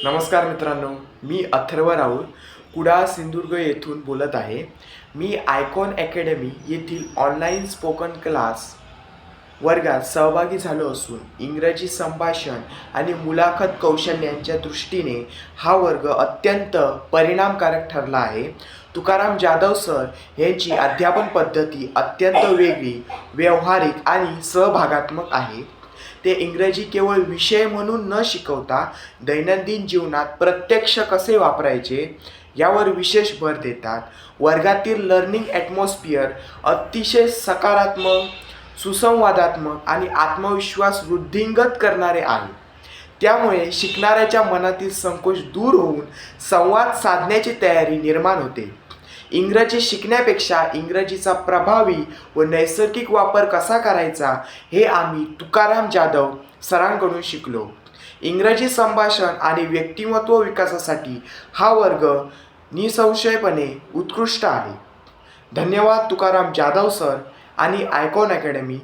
नमस्कार मित्रांनो, मी अथर्व राऊळ कुडाळ सिंधुदुर्ग येथून बोलत आहे. मी आयकॉन अकॅडमी येथील ऑनलाईन स्पोकन क्लास वर्गात सहभागी झालो असून इंग्रजी संभाषण आणि मुलाखत कौशल्यांच्या दृष्टीने हा वर्ग अत्यंत परिणामकारक ठरला आहे. तुकाराम जाधव सर यांची अध्यापन पद्धती अत्यंत वेगळी, व्यावहारिक आणि सहभागात्मक आहे. ते इंग्रजी केवळ विषय म्हणून न शिकवता दैनंदिन जीवनात प्रत्यक्ष कसे वापरायचे यावर विशेष भर देतात. वर्गातील लर्निंग ॲटमॉस्फिअर अतिशय सकारात्मक, सुसंवादात्मक आणि आत्मविश्वास वृद्धिंगत करणारे आहे. त्यामुळे शिकणाऱ्याच्या मनातील संकोच दूर होऊन संवाद साधण्याची तयारी निर्माण होते. इंग्रजी शिकण्यापेक्षा इंग्रजीचा प्रभावी व नैसर्गिक वापर कसा करायचा हे आम्ही तुकाराम जाधव सरांकडून शिकलो. इंग्रजी संभाषण आणि व्यक्तिमत्व विकासासाठी हा वर्ग निसंशयपणे उत्कृष्ट आहे. धन्यवाद तुकाराम जाधव सर आणि आयकॉन अकॅडमी.